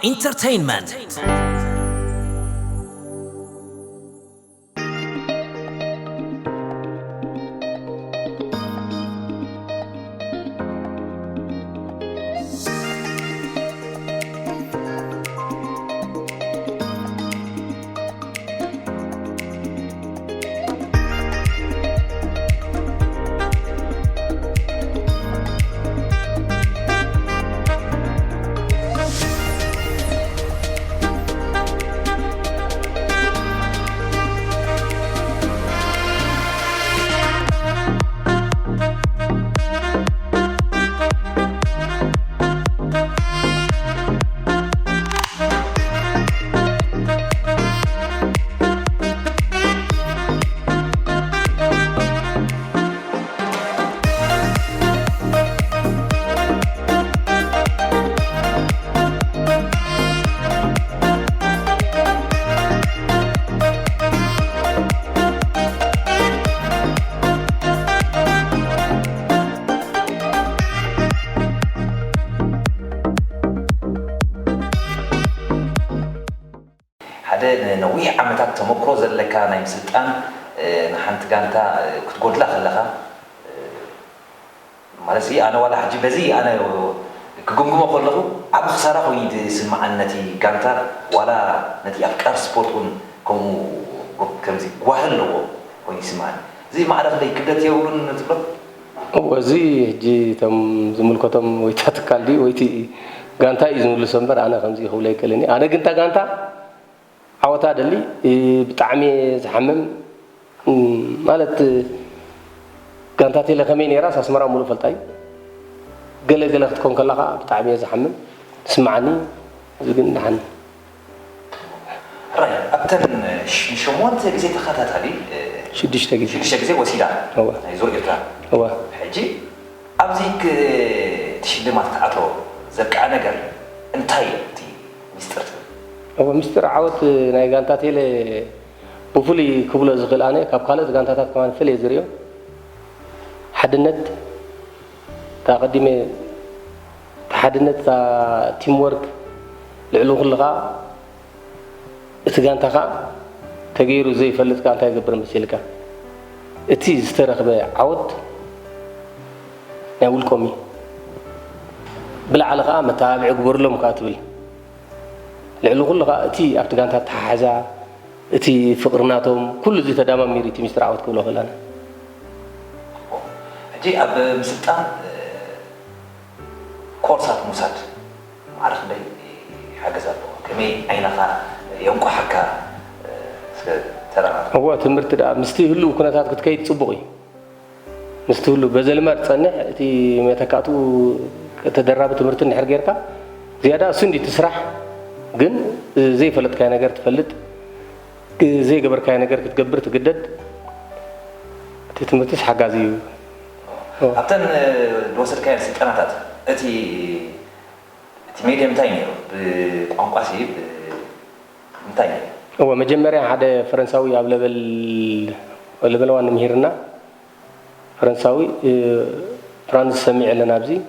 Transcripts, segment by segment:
Entertainment. هذا نوعي عمتك تمكرو زلك أنا يمسلطان نحنت كانتا كتقول لها خلها مالسي أنا ولا حجي بزي أنا كجمجم أقول له أبو خسارة هو يسمع النتي كانتا ولا نتي أفكار سبورتون كم زي واحد هو يسمع زي ما عرف لي كده يقولون نتقول وزي جي تم زملكتهم ويتاتكالدي ويتي كانتا يزنوا لسمبر أنا خمسي هو ليك لني أنا كنتا كانتا عوتا دلي بطعمي زحمم مالت كانتاتي لخمين يراس اسمرا مولو فلطاي قلق تكون كلها بطعمي زحمم اسمعني زين نحن راي ابتن شمونت غزي تخاتاتالي شدشت غزي وسيله هو يزور يرتا هو حجي ابزيك تشلمات تعطو زكع نجر انتاي تي مسترت هو مستر عوت ناي غانتاتي له بفلي كبل زغل انا كاب خالد غانتاتات كمان فلي زريو حدنت تقدمي حدنت تيم ورك لعلو خلقا اتغانتاخا تغيرو زي فلت كانتا يغبر مسيلكا اتي استرخبه عوت ناولكمي بلا علقه متابع غبر لهم كاتبل لعلو خلقا اتي ابتغانتا تحازا اتي فقرناتهم كل زي تدامم ميريتي مستر عوت كله خلانا جي اب مسلطان كورسات موساد معرف لي حاجه زابو كمي عينها ينقو حكا ترى هو تمرت دا مستي هلو كناتات كتكيد صبغي مستي هلو بزلمات صنع اتي متكاتو تدرب تمرت نحر غيركا زياده سندي تسرح ግን زي فلتكاي ነገር تفلت زي ገበርካይ ነገር ክትገብር ትግደድ ትምርትስ حጋዚ أبتن الوسط كان سكانات أتي ميديم تايني بقنقاسي بمتايني هو مجمريا هذا فرنساوي قبل وان مهيرنا فرنساوي فرانس سمع لنا بزي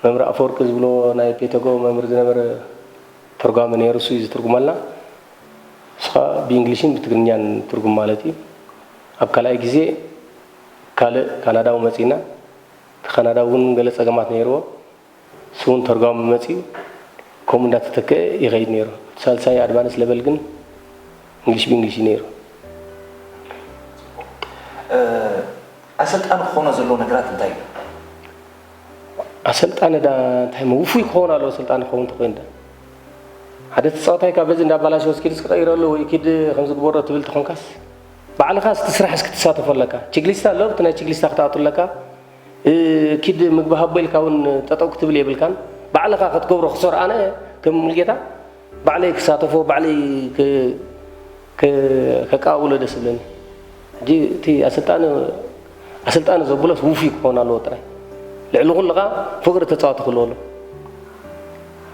ممر أفورك زبلو ناي بيتاغو ممر زنبر ترجمة نيرسو يز ترجمالنا سخا بإنجليزين بتغنيان ترجم مالتي أبكالاي جزء كندا ومسينا كندا ون غلص اغمات نيرو سون ترجم مسي كومندات تك يغيد نيرو سالساي ادفانس ليفل كن انجلش نيرو اسلطان خونا زلو نغرات انتاي اسلطان دا تايم وفي خونا لو سلطان خون تخويندا حدث صوتاي كابز اندا بالاش وسكيلس كيرلو يكيد خمس غبره تبل تخونكاس بعد خاص تسرح اسك تساتف لك تشيغليستا لو تنا تشيغليستا خطاطو لك كيد مغبه هبل كون تطوق تبل يبلكان بعد خا كتغبرو خسر انا كم مليتا بعلي كساتفو بعلي كقاول دسبلني جي تي اسلطان زبلس وفي كون الله ترى لعلو خلقا فقر تتصاوت خلولو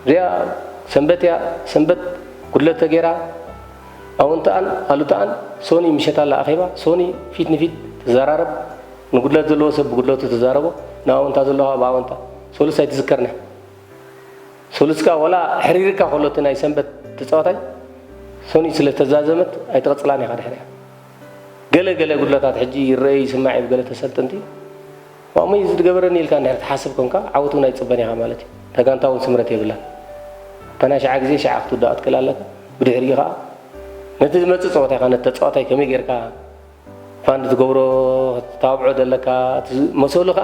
ريا سنبت كله تغيرا أونتان ألوتان سوني مشيتا لا أخيبا سوني فيت نفيت تزارب نقول له زلوا سب نقول له تزاربه ناونتا زلوا باونتا سولو سايت ذكرنا سولسكا ولا حريركا خلوتنا يسنبت تتصوتاي سوني ስለተዛዘመት አይተቀጽላን ያካደ ሐሪያ ገለ ጉድለታት ሕጂ ይረይ ይስማዕ ይብገለ ተሰልጥንቲ ዋሞ ይዝገበረን ይልካ እንደ ተሐስብ ኮንካ ዓውቱን አይጽበን ያካ ማለት ተጋንታውን ስምረት ይብላ ተናሽዓ ግዜ ሻዕክቱ ዳት ከላለካ ብድሕሪኻ ነቲ ዝመጽ ጸወታ ካነ ተጸወታይ ከመይ ጌርካ ፋንድ ትገብሮ ታብዖ ደለካ መሰሉኻ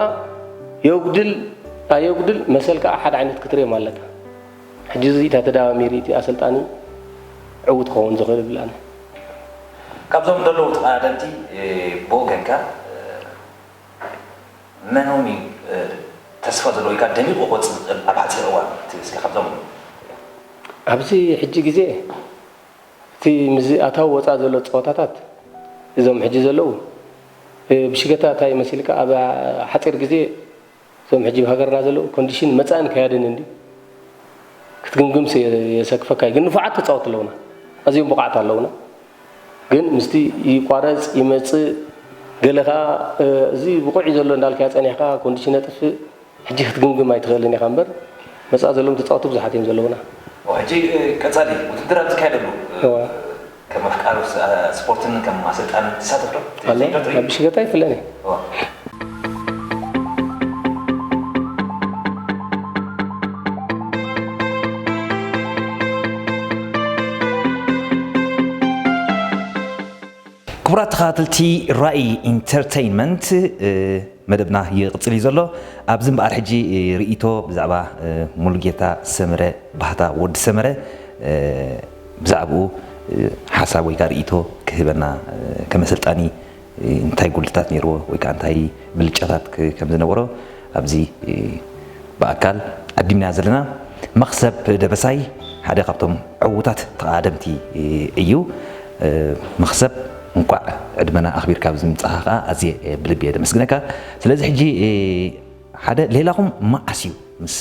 የጉድል መሰልካ ሓደ ዓይነት ክትሪዮ ማለካ ሕጂ እዚ ተተዳዋሚሪቲ አሰልጣኒ عود كون زغير بلان كابزوم دلو تقادمتي بوغنكا منومي تسفى دلو يكا دمي قوت ابعتي روان تسكي كابزوم ابزي حجي غزي تي مزي اتاو وصا دلو صوتاتات اذا حجي زلو بشكتا تاي مسيلكا ابا حطير غزي زوم حجي بهاغرنا زلو كونديشن مصان كيادن اندي كتغمغم سي يسكفكاي ግን ንፋዓት ተጻውት ለውና እዚህም በቃት አለውና ግን ምስቲ ይቋረጽ ይመጽ ገለኻ እዚ ብቁዕ ዘሎ እንዳልካ ያጸኒሕካ ኮንዲሽን ነጥፍ ሕጂ ክትግምግም አይትኽእልን ኢኻ እምበር መጻ ዘሎም ተጻውቱ ብዙሓት እዮም ዘለውና ሕጂ ቀጻሊ ውድድር ዝካየደሉ ከም ኣፍቃሪ ስፖርትን ከም ኣሰልጣኒ ተሳተፍ ዶ ብሽገታ ይፍለኒ كبرات خاتلتي رأي انترتينمنت مدبنا يقصل يزلو ابزم بار حجي رئيتو بزعبا مولجيتا سمره بحتا ود سمره بزعبو حساب ويكا رئيتو كهبنا كمسلطاني انتاي قلتات نيرو ويكا انتاي بلجاتات كم زنورو ابزي باكال ادمنا زلنا مخسب دبساي حدا قبطم عوتات تقادمتي ايو مخسب እንኳዕ ዕድመና ኣኽቢርካ ብዝምፅኻ ኣዝየ ብልብየ ደመስግነካ ስለዚ ሕጂ ሓደ ሌላኹም ማዓስዩ ምስ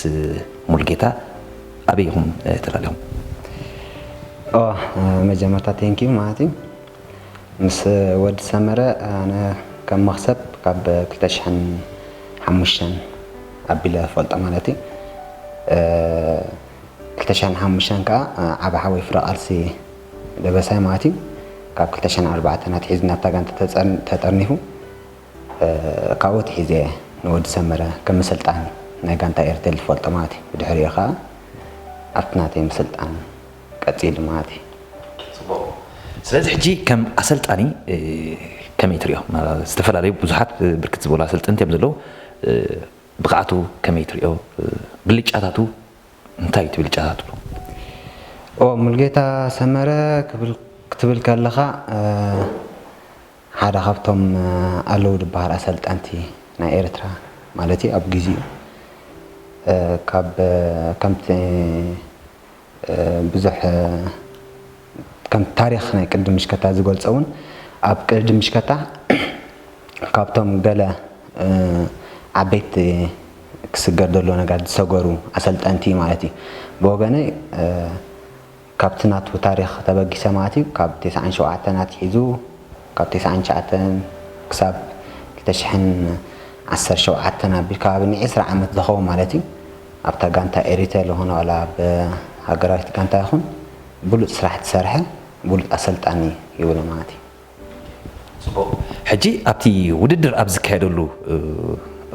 ሙልጌታ ኣበይኹም ተላሊኹም መጀመርታ ቴንኪዩ ማለት እዩ ምስ ወዲ ሰመረ ኣነ ከም መኽሰብ ካብ 2005 ኣቢለ ፈልጦ ማለት እዩ 2005 ከዓ ዓብ ሓወይ ፍረ ቃልሲ ደበሳይ ማለት እዩ ካብ 2004 ናት ሒዝና ታጋንተ ተጠርኒሁ ካብኡ ትሒዘ ንወዲ ሰመረ ከም መስልጣን ናይ ጋንታ ኤርቴል ፈልጦ ማለት እዩ ብድሕሪኡ ከዓ ኣብቲ ናተይ መስልጣን ቀፂሉ ማለት እዩ ስለዚ ሕጂ ከም ኣሰልጣኒ ከመይ ትሪኦ ዝተፈላለዩ ብዙሓት ብርክት ዝበሉ ኣሰልጥንቲ እዮም ዘለዉ ብቕዓቱ ከመይ ትሪኦ ብልጫታቱ እንታይ እዩ ብልጫታቱ ሙልጌታ ሰመረ ክትብል ከለኻ ሓደ ካብቶም ኣለዉ ዝበሃል ኣሰልጣንቲ ናይ ኤርትራ ማለት እዩ ኣብ ግዜኡ ከምቲ ብዙሕ ከም ታሪክ ናይ ቅድም ምሽከታ ዝገልጾ እውን ኣብ ቅድም ምሽከታ ካብቶም ገለ ዓበይቲ ክስገር ዘሎ ነገር ዝሰገሩ ኣሰልጣንቲ ማለት እዩ ብወገነይ ካብቲ ናቱ ታሪክ ተበጊሰ ማለት እዩ ካብ 97 ናት ሒዙ ካብ 99 ክሳብ 2017 ኣቢል ከባቢ ን20 ዓመት ዝኸውን ማለት እዩ ኣብታ ጋንታ ኤሪቴል ሆነ ዋላ ብሃገራዊት ጋንታ ይኹን ብሉፅ ስራሕ ትሰርሐ ብሉፅ ኣሰልጣኒ ይብሉ ማለት እዩ ሕጂ ኣብቲ ውድድር ኣብ ዝካየደሉ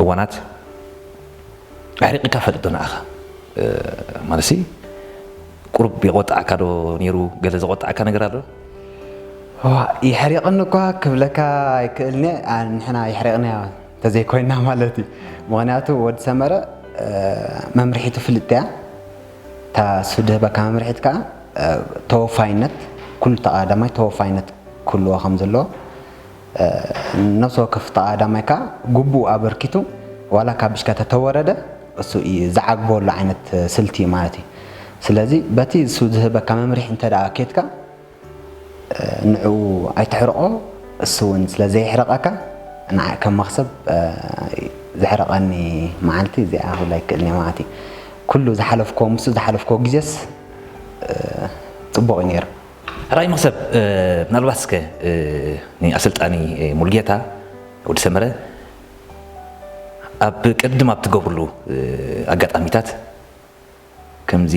እዋናት ኣሕሪቕካ ፈልጦ ንኣኻ ማለት ቁርብ ይቆጣዕካ ዶ ነይሩ ገለ ዝቆጣዕካ ነገር ኣሎ ይሕሪቕኒ እኳ ክብለካ ኣይክእልኒ ንሕና ይሕሪቕና ተዘይኮይና ማለት እዩ ምክንያቱ ወዲ ሰመረ መምርሒቱ ፍልጥ እያ እታ ስድህበካ መምርሒት ከዓ ተወፋይነት ኩሉ ተቃዳማይ ተወፋይነት ኩልዎ ከም ዘለዎ ነፍሲ ወከፍ ተቃዳማይ ከዓ ግቡእ ኣበርኪቱ ዋላ ካብ ብሽካ ተተወረደ እሱ ዝዓግበሉ ዓይነት ስልቲ ማለት እዩ ስለዚ በቲ እሱ ዝህበካ መምርሒ እንተደኣ ኬትካ ንዑ ኣይትሕርቆ እሱ እውን ስለዘይሕረቐካ ንዓይ ከም መኽሰብ ዝሕረቐኒ መዓልቲ እዚኣ ሁላ ይክእልኒ ማለት እዩ ኩሉ ዝሓለፍኮ ምስ ዝሓለፍኮ ግዜስ ፅቡቅ ነይሩ ራይ መኽሰብ ምናልባት እስከ ኣሰልጣኒ ሙልጌታ ወዲ ሰመረ ኣብ ቅድም ኣብ ትገብርሉ ኣጋጣሚታት ከምዚ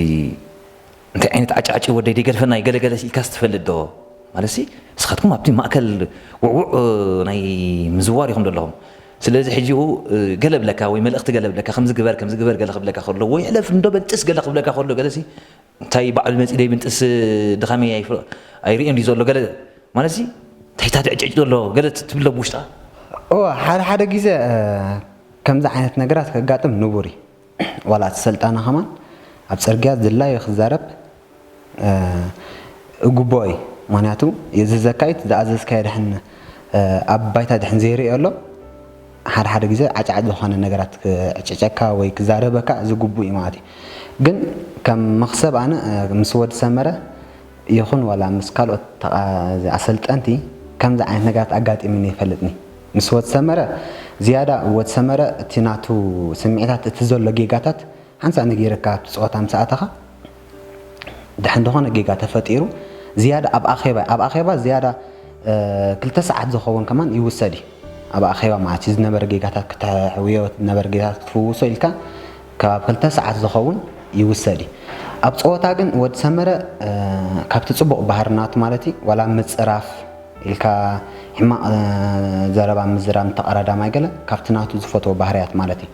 እንታይ ዓይነት ዓጫጭ ወደይ ደገልፈና ይገለገለ ኢልካስ ትፈልጥ ዶ ማለት ሲ እስኻትኩም ኣብቲ ማእከል ውዕውዕ ናይ ምዝዋር ይኹም ዘለኹም ስለዚ ሕጂኡ ገለብለካ ወይ መልእኽቲ ገለብለካ ከምዚ ግበር ገለ ክብለካ ከሎ ወይ ሕለፍ እንዶ በንጥስ ገለ ክብለካ ከሎ ገለ ሲ እንታይ በዓል መፂእ ደይ ብንጥስ ድኻመይ ኣይርአን ዘሎ ገለ ማለት ሲ ታይታ ድዕጭጭ ዘሎ ገለ ትብለ ውሽጣ ሓደ ግዜ ከምዚ ዓይነት ነገራት ከጋጥም ንቡር ዋላ ተሰልጣና ኸማን ኣብ ፅርግያ ዝላይ ክዛረብ እጉቦይ ምክንያቱ የዝዘካይት ዝኣዘዝካዮ ድሕን ኣብ ባይታ ድሕን ዘይርኢ ኣሎ ሓደ ግዜ ዓጫጭ ዝኾነ ነገራት ክዕጨጨካ ወይ ክዛረበካ ዝግቡ እዩ ማለት እዩ ግን ከም መክሰብ ኣነ ምስ ወዲ ሰመረ ይኹን ዋላ ምስ ካልኦት ኣሰልጠንቲ ከምዚ ዓይነት ነገራት ኣጋጢምኒ ይፈልጥኒ ምስ ወዲ ሰመረ ዝያዳ ወዲ ሰመረ እቲ ናቱ ስምዒታት እቲ ዘሎ ጌጋታት ሓንሳ ነጌርካ ብፅወታ ምሰኣተኻ ድሕን ዝኾነ ጌጋ ተፈጢሩ ዝያዳ ኣብ ኣኼባ ዝያዳ 2 ሰዓት ዝኸውን ከማን ይውሰድ ኣብ ኣኼባ ማለት እዩ ዝነበረ ጌጋታት ክትሕውዮ ዝነበረ ጌጋታት ክትፍውሶ ኢልካ ካብ 2 ሰዓት ዝኸውን ይውሰድ ኣብ ፀወታ ግን ወዲ ሰመረ ካብቲ ፅቡቕ ባህርናቱ ማለት እዩ ዋላ ምፅራፍ ኢልካ ሕማቕ ዘረባ ምዝራብ ተቐራዳማይ ገለ ካብቲ ናቱ ዝፈትዎ ባህርያት ማለት እዩ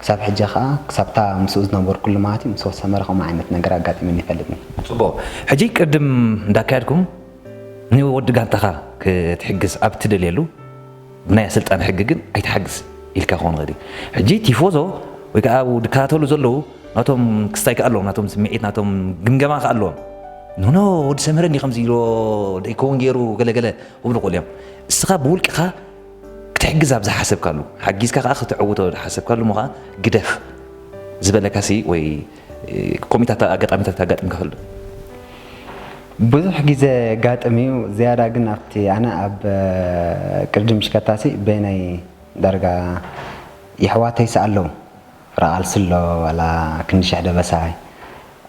ክሳብ ሕጂ ከዓ ክሳብታ ምስኡ ዝነበሩ ኩሉ ማለት እዩ ምስ ወዲ ሰመረ ከምኡ ዓይነት ነገር ኣጋጢመኒ ይፈልጥኒ ፅቡቕ ሕጂ ቅድም እንዳካየድኩም ንወዲ ጋንታኻ ክትሕግዝ ኣብ ትደልየሉ ብናይ ኣሰልጣን ሕጊ ግን ኣይትሓግዝ ኢልካ ክኾን ኽእል ሕጂ ቲፎዞ ወይ ከዓ ድከታተሉ ዘለዉ ናቶም ክስታይ ከኣለዎም ናቶም ስምዒት ናቶም ግምገማ ከኣለዎም ኖ ወዲ ሰመረኒ ከምዚ ኢሎ ደይከውን ገይሩ ገለገለ ክብሉ ክእሉ እዮም እስኻ ብውልቅኻ ክትሕግዝ ኣብ ዝሓሰብካሉ ሓጊዝካ ከዓ ክትዕውቶ ሓሰብካሉ ሞ ከዓ ግደፍ ዝበለካሲ ወይ ኮሚታት ኣጋጣሚታት ኣጋጢምካ ክእል ብዙሕ ግዜ ጋጥም እዩ ዝያዳ ግን ኣብቲ ኣነ ኣብ ቅርዲ ምሽከታሲ በናይ ዳርጋ ይሕዋተይስ ኣለዉ ፍራቓልስሎ ዋላ ክንድሽሕ ደበሳይ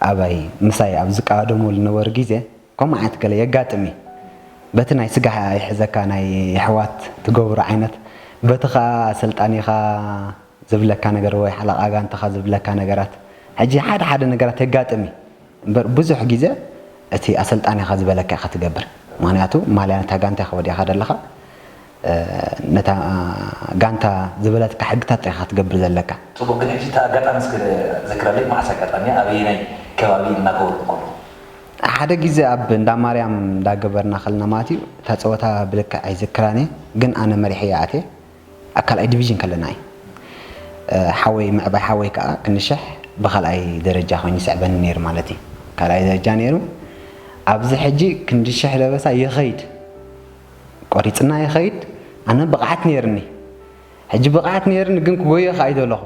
ኣባይ ምሳይ ኣብ ዝቃወደሙ ዝነበሩ ግዜ ከምኡ ዓይነት ገለ የጋጥም እዩ በቲ ናይ ስጋ ይሕዘካ ናይ ኣሕዋት ትገብሩ ዓይነት በቲ ከዓ ኣሰልጣኒኻ ዝብለካ ነገር ወይ ሓለቓ ጋንታኻ ዝብለካ ነገራት ሕጂ ሓደ ነገራት የጋጥም እዩ እምበር ብዙሕ ግዜ እቲ ኣሰልጣኒኻ ዝበለካ ኢኻ ትገብር ምክንያቱ ማልያ ነታ ጋንታ ኢኻ ወዲኻ ዘለኻ ነታ ጋንታ ዝበለትካ ሕግታት ኢኻ ትገብር ዘለካ ፅቡቅ ግን ሕጂ እታ ኣጋጣሚ ዘክረለይ ማዓስ ኣጋጣሚ ኣበየናይ ከባቢ እናገበሩ ከሎ ሓደ ግዜ ኣብ እንዳ ማርያም እንዳገበርና ከልና ማለት እዩ እታ ፀወታ ብልክዕ ኣይዝክራን ግን ኣነ መሪሐ ኣትየ ኣብ ካልኣይ ዲቪዥን ከለና እዩ ሓወይ ምዕባይ ሓወይ ከዓ ክንሽሕ ብካልኣይ ደረጃ ኮይኑ ይስዕበኒ ነይሩ ማለት እዩ ካልኣይ ደረጃ ነይሩ ኣብዚ ሕጂ ክንድሽሕ ለበሳ ይኸይድ ቆሪፅና ይኸይድ ኣነ ብቕዓት ነይርኒ ሕጂ ብቕዓት ነይርኒ ግን ክጎዮ ከዓ ኣይደለኹ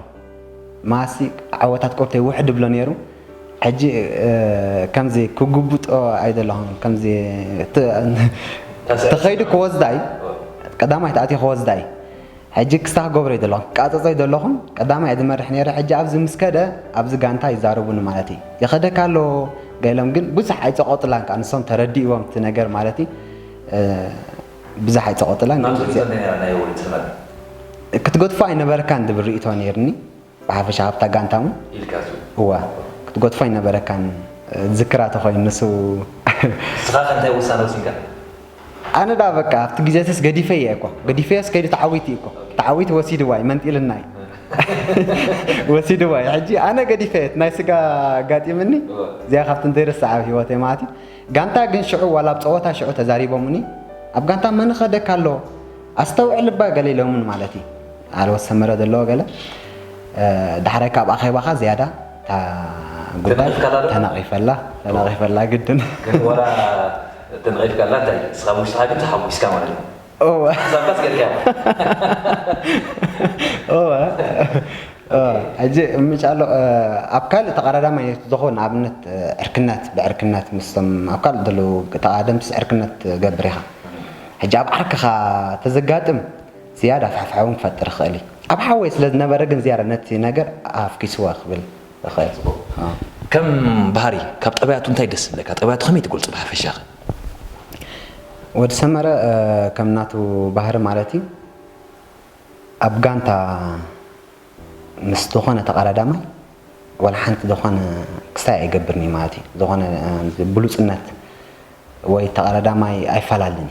ማሲ ዓወታት ቆርተይ ውሕድ ብሎ ነይሩ ሕጂ ከምዚ ክግቡጦ ኣይደለኹም ከምዚ ተኸይዱ ክወስዳይ ቀዳማይ ተኣትዮ ክወስዳይ ሕጂ ክስታ ክገብሮ ኣይደለኹም ክቃፀፀ ኣይደለኹም ቀዳማይ ዝመርሕ ነይረ ሕጂ ኣብዚ ምስከደ ኣብዚ ጋንታ ይዛረቡኒ ማለት እዩ ይኸደካ ኣሎ ገይሎም ግን ብዙሕ ኣይፀቆጥላን ከዓ ንሶም ተረዲእዎም እቲ ነገር ማለት እዩ ብዙሕ ኣይፀቆጥላን ክትገድፎ ኣይነበረካን ዝብል ርእቶ ነይርኒ ብሓፈሻ ኣብታ ጋንታ ውን እዋ ክትገድፎ ኣይነበረካን ዝክራቶ ኮይኑ ንሱ ስኻ ከንታይ ውሳነ ወሲንካ ኣነ ዳ በቃ ኣብቲ ግዜትስ ገዲፈ እየ እኮ ገዲፈስ ከይዱ ተዓዊት እኮ ተዓዊት ወሲድዋ መንጢልና ወሲድዋ ሕጂ ኣነ ገዲፈት ናይ ስጋ ጋጢምኒ እዚኣ ካብቲ እንተይርስዓ ኣብ ሂወተይ ማለት እዩ ጋንታ ግን ሽዑ ዋላ ኣብ ፀወታ ሽዑ ተዛሪቦምኒ ኣብ ጋንታ መን ኸደካ ኣሎ ኣስተውዕል ባ ገለ ኢሎምን ማለት እዩ ኣልወት ሰመረ ዘለዎ ገለ ዳሕራይ ካብ ኣኼባኻ ዝያዳ ጉዳይ ተነቒፈላ ግድን ወላ ተነቒፍካ ላ እንታይ ስኻ ውሽጥኻ ግን ተሓዊስካ ማለት እዩ ሓሳብካስ ገርካ ሕጂ ምጫሎ ኣብ ካልእ ተቐዳዳማይ ዝኾን ኣብነት ዕርክነት ብዕርክነት ምስቶም ኣብ ካልእ ዘለዉ ተቐዳደምቲስ ዕርክነት ገብር ኢኻ ሕጂ ኣብ ዓርክኻ ተዘጋጥም ዝያዳ ፍሕፍሐውን ክፈጥር ይኽእል እዩ ኣብ ሓወይ ስለ ዝነበረ ግን ዝያዳ ነቲ ነገር ኣፍኪስዎ ክብል ይኽእል ከም ባህሪ ካብ ጠባያቱ እንታይ ደስ ዝብለካ ጠባያቱ ከመይ ትገልፁ ብሓፈሻ ወዲ ሰመረ ከም ናቱ ባህሪ ማለት እዩ ኣብ ጋንታ ምስ ዝኾነ ተቐዳዳማይ ولا حنت دخان كساء يقبرني مالتي دخان بلوصنت ወይ ተቀረዳማይ ኣይፈላልኒ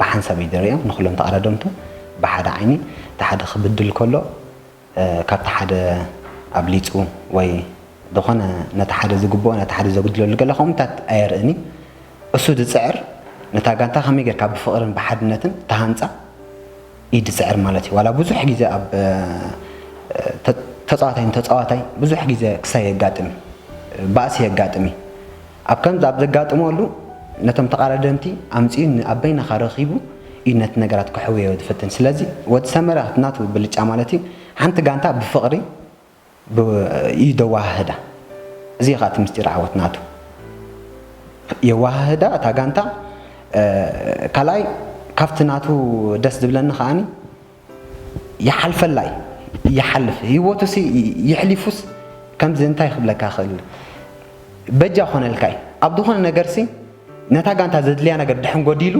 ብሓንሳብ ይደርዮም ንኹሎም ተቀረደምቱ ብሓደ ዓይኒ ተሓደ ክብድል ከሎ ካብቲ ሓደ ኣብሊፁ ወይ ዝኾነ ነቲ ሓደ ዝግብኦ ነቲ ሓደ ዘጉድለሉ ገለ ከምኡታት ኣየርእኒ እሱ ዝፅዕር ነታ ጋንታ ከመይ ጌርካ ብፍቕርን ብሓድነትን ተሃንፃ ይድፅዕር ማለት እዩ ዋላ ብዙሕ ግዜ ኣብ ተፃዋታይ ብዙሕ ግዜ ክሳይ የጋጥም ባእሲ የጋጥም ኣብ ከምዚ ኣብ ዘጋጥመሉ ነቶም ተቃረደምቲ ኣምፂኡ ኣበይና ረኺቡ ኢነት ነገራት ክሕውዮ ዝፍትን ስለዚ ወዲ ሰመረ ናቱ ብልጫ ማለት እዩ ሓንቲ ጋንታ ብፍቕሪ ይደዋህዳ እዚ ኻ እቲ ምስጢር ዓወት ናቱ የዋህዳ እታ ጋንታ ካልኣይ ካብቲ ናቱ ደስ ዝብለኒ ከዓኒ ይሓልፈላይ ይሓልፍ ህይወቱ ይሕሊፉስ ከምዚ እንታይ ክብለካ ክእል በጃ ኮነልካ ኣብ ዝኾነ ነገርሲ ነታ ጋንታ ዘድልያ ነገር ድሕን ጎዲሉ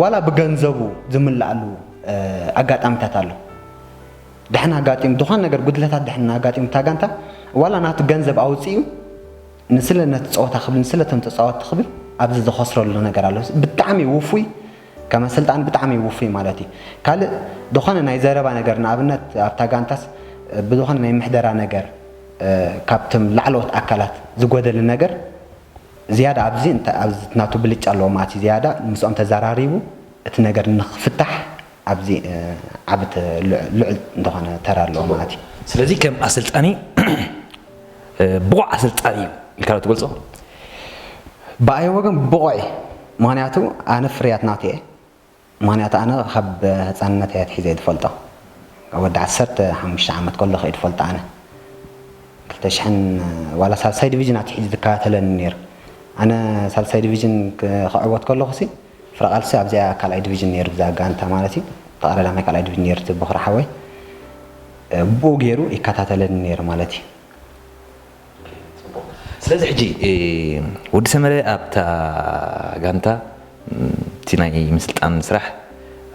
ዋላ ብገንዘቡ ዝምላኣሉ ኣጋጣሚታት ኣሎ ድሕን ኣጋጢሙ ዝኾነ ነገር ጉድለታት ድሕን ኣጋጢሙ እታ ጋንታ ዋላ ናቱ ገንዘብ ኣውፅኡ ንስለ ነቲ ፀወታ ክብል ንስለቶም ተፃወቲ ክብል ኣብዚ ዝኸስረሉ ነገር ኣሎ ብጣዕሚ ውፉይ ከመ ስልጣን ብጣዕሚ ውፉይ ማለት እዩ ካልእ ዝኾነ ናይ ዘረባ ነገር ንኣብነት ኣብታ ጋንታስ ብዝኾነ ናይ ምሕደራ ነገር ካብቶም ላዕለዎት ኣካላት ዝጎደል ነገር ዝያዳ ኣብዚ ናቱ ብልጫ ኣለዎ ማለት እዩ ዝያዳ ምስኦም ተዘራሪቡ እቲ ነገር ንኽፍታሕ ኣብዚ ዓብቲ ልዑል እንደኾነ ተራ ኣለዎ ማለት እዩ ስለዚ ከም ኣሰልጣኒ ብቑዕ ኣሰልጣኒ ኢልካ ዶ ትገልፆ ብኣይ ወገን ብቑዕ ምክንያቱ ኣነ ፍርያት ናቱ እየ ምክንያቱ ኣነ ካብ ህፃንነት እየ ትሒዘ ዝፈልጦ ወዲ 15 ዓመት ከሎ ኸይድ ፈልጦ ኣነ 2000 ዋላ ሳልሳይ ዲቪዥን ኣትሒዝ ዝከታተለኒ ነይሩ ኣነ ሳልሳይ ዲቪዥን ክዕወት ከለኹሲ ፍረቓልሲ ኣብዚኣ ካልኣይ ዲቪዥን ነይሩ ብዛ ጋንታ ማለት እዩ ተቐረዳማይ ካልኣይ ዲቪዥን ነይሩ ብኽሪ ሓወይ ብኡ ገይሩ ይከታተለኒ ነይሩ ማለት እዩ ስለዚ ሕጂ ወዲ ሰመረ ኣብታ ጋንታ እቲ ናይ ምስልጣን ስራሕ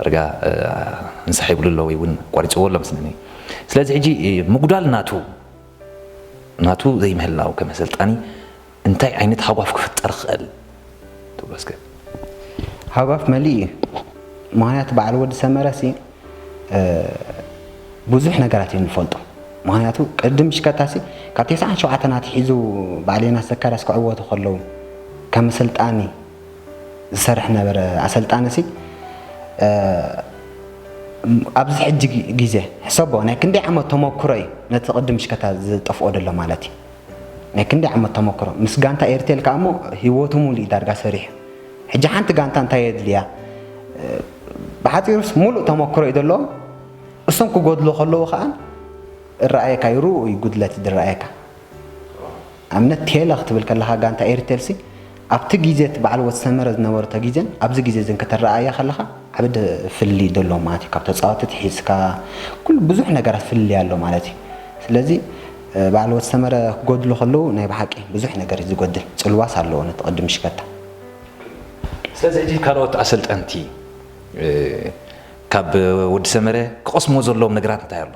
ርጋ እንሰሓይብሉ ኣሎ ወይ እውን ቆሪፅዎ ኣሎ መስለኒ ስለዚ ሕጂ ምጉዳል ናቱ ዘይምህላው ከም ኣሰልጣኒ እንታይ ዓይነት ሃዋፍ ክፍጠር ክእል ትብለስከ ሃዋፍ መሊእ እዩ ምክንያቱ በዓል ወዲ ሰመረሲ ብዙሕ ነገራት እዩ ንፈልጦ ምክንያቱ ቅድም ሽከታሲ ካብ 97 ናት ሒዙ ባዕሌና ዘካዳስ ክዕወቱ ከለዉ ከም ስልጣኒ ዝሰርሕ ነበረ ኣሰልጣንሲ ኣብዚ ሕጂ ግዜ ሕሰቦ ናይ ክንደይ ዓመት ተመክሮ እዩ ነቲ ቅድም ሽከታ ዝጠፍኦ ደሎ ማለት እዩ ናይ ክንደይ ዓመት ተመክሮ ምስ ጋንታ ኤርቴል ከዓ እሞ ሂወቱ ሙሉእ ዳርጋ ሰሪሑ ሕጂ ሓንቲ ጋንታ እንታይ የድልያ ብሓፂሩስ ሙሉእ ተመክሮ እዩ ዘለዎ እሶም ክጎድሉ ከለዉ ከዓ እረኣየካ ይሩኡ እዩ ጉድለት ዝረኣየካ ኣብነት ቴለ ክትብል ከለካ ጋንታ ኤርቴልሲ ኣብቲ ግዜ በዓል ወዲ ሰመረ ዝነበሩ ግዜን ኣብዚ ግዜ ዘን ከተረኣያ ከለካ ዓብዲ ፍሊ ደሎ ማለት እዩ ካብ ተፃወቲ ሒዝካ ኩሉ ብዙሕ ነገራት ፍሊ ኣሎ ማለት እዩ ስለዚ በዓል ወዲ ሰመረ ክጎድሉ ከለዉ ናይ ብሓቂ ብዙሕ ነገር እዩ ዝጎድል ፅልዋስ ኣለዎ ነቲ ቅድም ሽከታ ስለዚ ሕጂ ካልኦት ኣሰልጠንቲ ካብ ወዲ ሰመረ ክቐስሞ ዘለዎም ነገራት እንታይ ኣሎ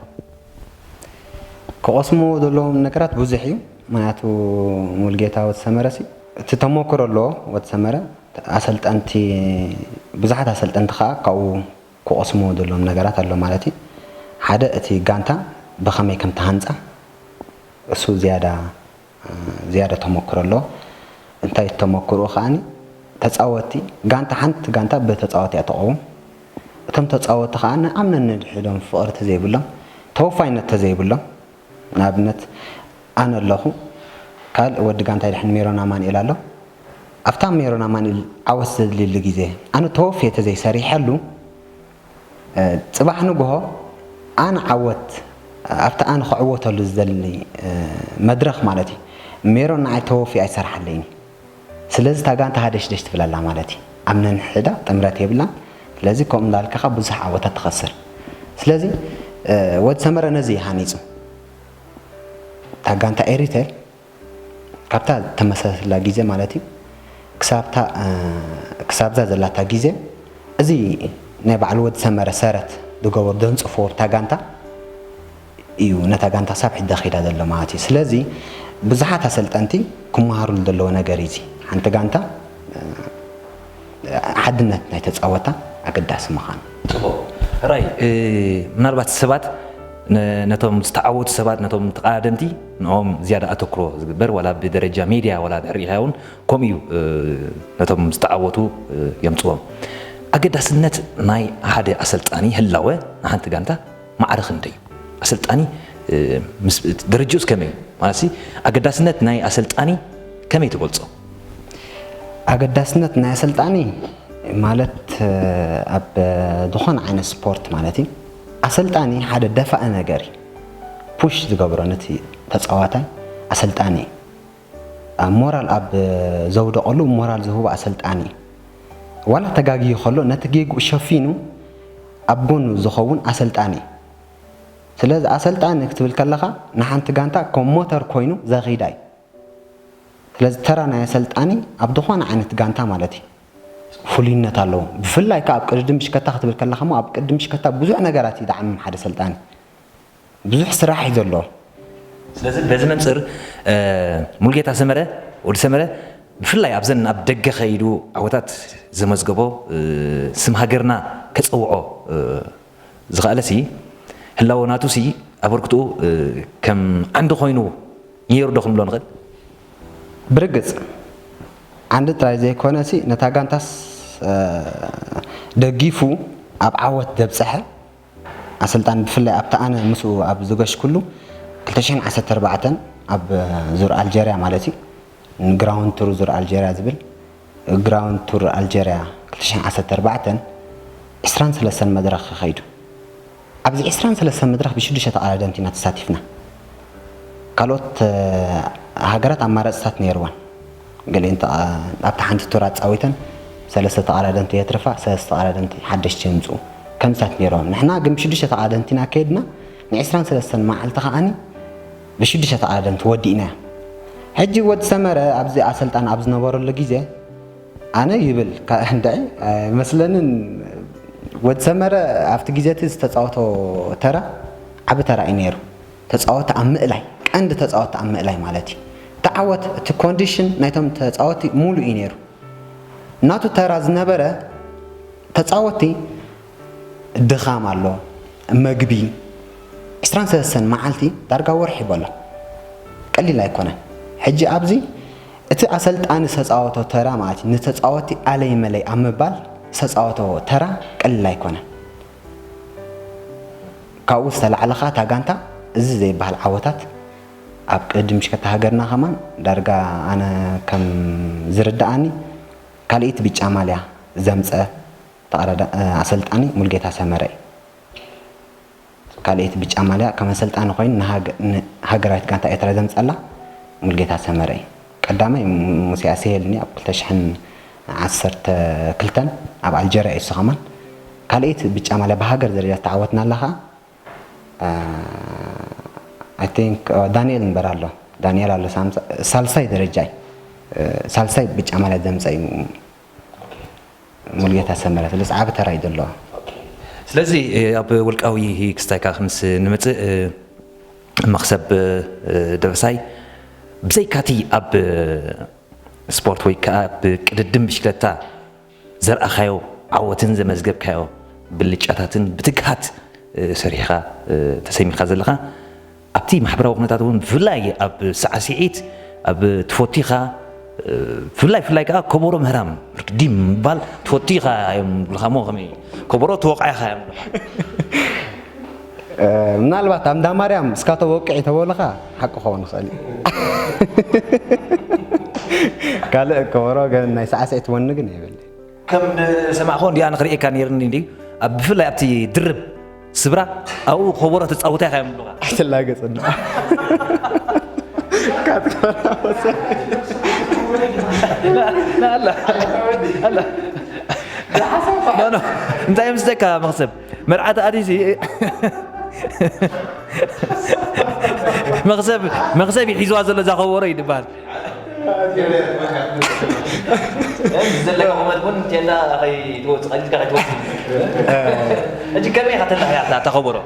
ክቐስሞ ዘለዎም ነገራት ብዙሕ እዩ ምክንያቱ ሙልጌታ ወዲ ሰመረሲ እቲ ተመክሮ ኣለዎ ወዲ ሰመረ ኣሰልጠንቲ ብዙሓት ኣሰልጠንቲ ከዓ ካብኡ ክቐስሞ ዘለዎም ነገራት ኣሎ ማለት እዩ ሓደ እቲ ጋንታ ብኸመይ ከም ተሃንፃ እሱ ዝያዳ ተመክሮ ኣለዎ እንታይ ተመክሮ ከዓኒ ተፃወቲ ጋንታ ሓንቲ ጋንታ ብተፃወቲ እያ ተቐውም እቶም ተፃወቲ ከዓ ንኣምነ ንድሕዶም ፍቕሪ ተዘይብሎም ተወፋይነት ተዘይብሎም ንኣብነት ኣነ ኣለኹ ካልእ ወዲ ጋንታ ድሕን ሜሮን ኣማንኤል ኣሎ ኣብታ ሜሮን ኣማንኤል ዓወት ዘድልየሉ ግዜ ኣነ ተወፍየ ተዘይሰሪሐሉ ፅባሕ ንግሆ ኣነ ዓወት ኣብታ ኣነ ክዕወተሉ ዝደሊ መድረኽ ማለት እዩ ሜሮን ንዓይ ተወፍየ ኣይሰርሓለይኒ ስለዚ እታ ጋንታ ሃደሽደሽ ትብላላ ማለት እዩ ኣምነ ንሕዳ ጥምረት የብላን ስለዚ ከምኡ እንዳልካኻ ብዙሕ ዓወታት ትኸስር ስለዚ ወዲ ሰመረ ነዚ ሃኒፁ እታ ጋንታ ኤሪቴል ካብታ ተመሳሰላ ግዜ ማለት እዩ ክሳብዛ ዘላታ ግዜ እዚ ናይ በዓል ወዲ ሰመረ ሰረት ዝገበሩ ደንፅፎ እታ ጋንታ እዩ ነታ ጋንታ ሳብ ሒዳ ኸይዳ ዘሎ ማለት እዩ ስለዚ ብዙሓት ኣሰልጠንቲ ክመሃሩሉ ዘለዎ ነገር እዚ ሓንቲ ጋንታ ሓድነት ናይ ተፃወታ ኣገዳሲ ምዃኑ ራይ ምናልባት ሰባት ነቶም ዝተዓወቱ ሰባት ነቶም ተቃዳደምቲ ንኦም ዝያዳ ኣተክሮ ዝግበር ዋላ ብደረጃ ሚድያ ዋላ ድሕሪኻ እውን ከምኡ እዩ ነቶም ዝተዓወቱ የምፅዎም ኣገዳስነት ናይ ሓደ ኣሰልጣኒ ህላወ ንሓንቲ ጋንታ ማዕረ ክንደይ እዩ ኣሰልጣኒ ደረጃኡስ ከመይ ማለት ኣገዳስነት ናይ ኣሰልጣኒ ከመይ ትገልጾ ኣገዳስነት ናይ ኣሰልጣኒ ማለት ኣብ ዝኾነ ዓይነት ስፖርት ማለት እዩ ኣሰልጣኒ ሓደ ደፋእ ነገር ፑሽ ዝገብሮ ነቲ ተፃዋታይ ኣሰልጣኒ ሞራል ኣብ ዘውደቐሉ ሞራል ዝህቦ ኣሰልጣኒ ዋላ ተጋጊዩ ከሎ ነቲ ጌጉ ሸፊኑ ኣብ ጎኑ ዝኸውን ኣሰልጣኒ ስለዚ ኣሰልጣኒ ክትብል ከለኻ ንሓንቲ ጋንታ ከም ሞተር ኮይኑ ዘኺዳ እዩ ስለዚ ተራ ናይ ኣሰልጣኒ ኣብ ዝኾነ ዓይነት ጋንታ ማለት እዩ ፍሉይነት ኣለዎ ብፍላይ ከዓ ኣብ ቅድድም ሽከታ ክትብል ከለኻ ሞ ኣብ ቅድድም ሽከታ ብዙሕ ነገራት ይድዓምም ሓደ ሰልጣኒ ብዙሕ ስራሕ እዩ ዘለዎ ስለዚ በዚ መንፅር ሙልጌታ ሰመረ ወዲ ሰመረ ብፍላይ ኣብዘን ኣብ ደገ ኸይዱ ዓወታት ዘመዝገቦ ስም ሃገርና ከፀውዖ ዝኽኣለሲ ህላወናቱ ሲ ኣበርክትኡ ከም ዓንዲ ኮይኑ ነይሩ ዶ ክንብሎ ንኽእል ብርግፅ ዓንዲ ጥራይ ዘይኮነሲ ነታ ጋንታስ ደጊፉ ኣብ ዓወት ዘብፅሐ ኣሰልጣን ብፍላይ ኣብቲ ኣነ ምስኡ ኣብ ዝገሽኩሉ 2014 ኣብ ዙር ኣልጀርያ ማለት እዩ ንግራውንድ ቱር ዙር ኣልጀርያ ዝብል ግራውንድ ቱር ኣልጀርያ 2014 23 መድረኽ ኸይዱ ኣብዚ 23 መድረኽ ብ6 ተቃዳደምቲ ኢና ተሳቲፍና ካልኦት ሃገራት ኣማራፅታት ነይርወን ገሊአን ኣብቲ ሓንቲ ቱር ኣፃዊተን 3 ተቃዳደምቲ የትርፋ 3 ተቃዳደምቲ ሓደሽቲ የምፅኡ ከምሳት ነይሮም ንሕና ግን ብ6 ተቃዳደምቲና ከይድና ን23 መዓልቲ ከዓኒ ብ6 ተቃዳደምቲ ወዲእና ሕጂ ወዲ ሰመረ ኣብዚ ኣሰልጣን ኣብ ዝነበረሉ ግዜ ኣነ ይብል እንድዒ መስለንን ወዲ ሰመረ ኣብቲ ግዜቲ ዝተፃወቶ ተራ ዓብ ተራ እዩ ነይሩ ተፃወተ ኣብ ምእላይ ቀንዲ ተፃወተ ኣብ ምእላይ ማለት እዩ ተዓወት እቲ ኮንዲሽን ናይቶም ተፃወቲ ሙሉእ እዩ ነይሩ ናቱ ተራ ዝነበረ ተፃወቲ ድኻም ኣሎ መግቢ 23 መዓልቲ ዳርጋ ወርሒ ይበሎ ቀሊል ኣይኮነን ሕጂ ኣብዚ እቲ ኣሰልጣኒ ዝተፃወቶ ተራ ማለት እዩ ንተፃወቲ ኣለይ መለይ ኣብ ምባል ዝተፃወቶ ተራ ቀሊል ኣይኮነን ካብኡ ዝተላዕለኻ እታ ጋንታ እዚ ዘይበሃል ዓወታት ኣብ ቅድም ሽከታ ሃገርና ኸማን ዳርጋ ኣነ ከም ዝርዳእኒ ካልኢት ቢጫ ማልያ ዘምፀ ኣሰልጣኒ ሙልጌታ ሰመረ እዩ ካልኢት ቢጫ ማልያ ከም ኣሰልጣኒ ኮይኑ ንሃገራዊት ጋንታ ኤርትራ ዘምፀላ ሙልጌታ ሰመረ እዩ ቀዳማይ ሙሴ ኣስሄልኒ ኣብ 2012 ኣብ ኣልጀርያ እዩ ኸማን ካልኢት ቢጫ ማልያ ብሃገር ደረጃ ተዓወትና ኣለኻ I think ዳንኤል እንበር ኣሎ ዳንኤል ኣሎ ሳልሳይ ደረጃ ሳልሳይ ቢጫ ማልያ ዘምፀ እዩ ሙልጌታ ሰመረ ስለዚ ዓብ ተራ እዩ ዘለዎ ስለዚ ኣብ ውልቃዊ ክስታይካ ምስ ንመፅእ መክሰብ ደበሳይ ብዘይካቲ ኣብ ስፖርት ወይ ከዓ ብቅድድም ብሽክለታ ዘርአኻዮ ዓወትን ዘመዝገብካዮ ብልጫታትን ብትግሃት ሰሪሕኻ ተሰሚርካ ዘለኻ ኣብቲ ማሕበራዊ ኩነታት እውን ብፍላይ ኣብ ሳዕስዒት ኣብ ትፈቲኻ ብፍላይ ከዓ ከበሮ ምህራም ርክዲም ምባል ትፈቲኻ እዮም ብልኻ ሞ ከመይ ከበሮ ተወቃዕኻ እዮም ምናልባት ኣብ እንዳማርያም እስካቶ ወቂዒ ተበለኻ ሓቂ ክኸውን ይኽእል ካልእ ከበሮ ግን ናይ ሳዕስዒት ወኒ ግን ይብል ከም ሰማዕኮ እንዲኣ ንኽሪኤካ ነይርኒ እንዲ ኣብ ብፍላይ ኣብቲ ድርብ ስብራ ኣብኡ ከበሮ ተፃውታ ኢኻ እዮም ብልኻ ኣይተላገፅና እንታይ ምስደካ መክሰብ መርዓተ ኣዲሲ መክሰብ ይሒዝዋ ዘሎ እዛ ከበሮ እዩ ድበሃል ዘለካ ቁመት እውን ቴና ቀሊልካ ከይትወስድ ሕጂ ከመይ ኢኻ ተላሕያ እታ ከበሮ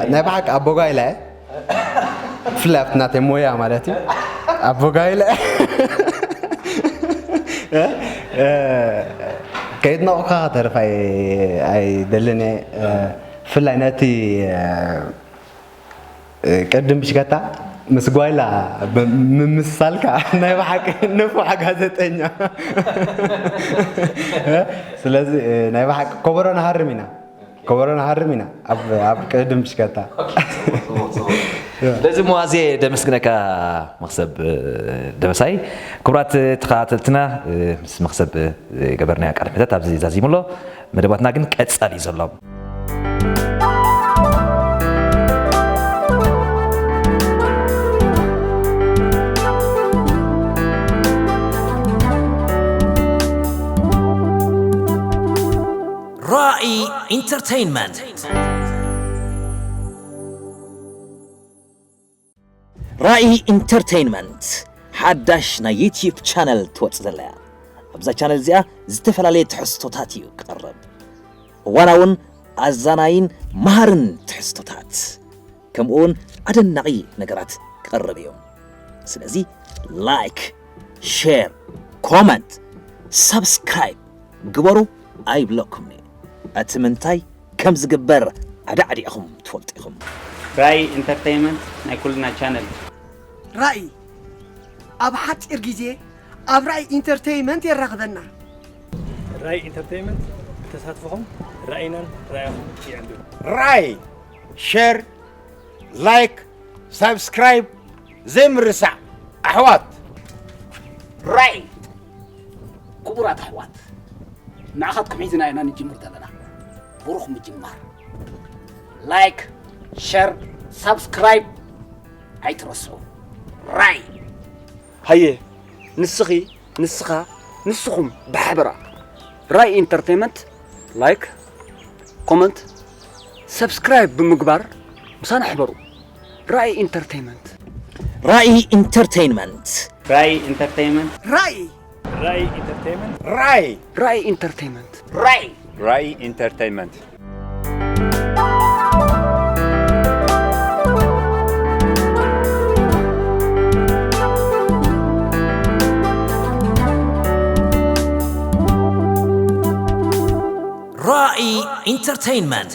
نبحك أبو غايلة فلافت ناتي مويا مالتي أبو غايلة كيدنا أخاطر في دلني فلا ناتي قدم بشكتا مسغويلا مسالكا نبحك نفوح غازتينيا سلازي نبحك كبرنا هرمينا أب قدم بشكتا لازم موازي دمسكنك مخسب دمساي كبرات تخاتلتنا مخسب قبرنا قرمتات ابزي زازيملو مدباتنا كن قصالي زلو رائي انترتينمنت رائي انترتينمنت حداش نا يوتيوب channel توصل زلها ابزا channel زيا زتفلالي تحسطوتات يقرب واناون ازاناين مهرن تحسطوتات كمون ادنقي نغرات قرب يوم سلازي لايك شير كومنت سبسكرايب قبرو اي بلوكم اتمنتاي كم زقبر عدعدي اخم تفلطيكم رأي انترتينمنت ناكلنا channel رأي أبحث إرجيزي أب رأي انترتينمنت يرغبنا رأي انترتينمنت تساتفهم رأينا رأيهم في عندهم راي شير لايك سبسكرايب زي مرسع أحوات رأي كبرات أحوات نأخذكم حيزنا إنا نجمر دلنا بروح مجمر لايك شير سبسكرايب هاي ترسو راي هيا نسخم بحبرة رأي انترتينمنت لايك كومنت سبسكرايب بمقبر مسانا حبرو رأي انترتينمنت رائي انترتينمنت رأي انترتينمنت رأي رأي انترتينمنت رأي انترتينمنت رأي انترتينمنت رائي انترتينمنت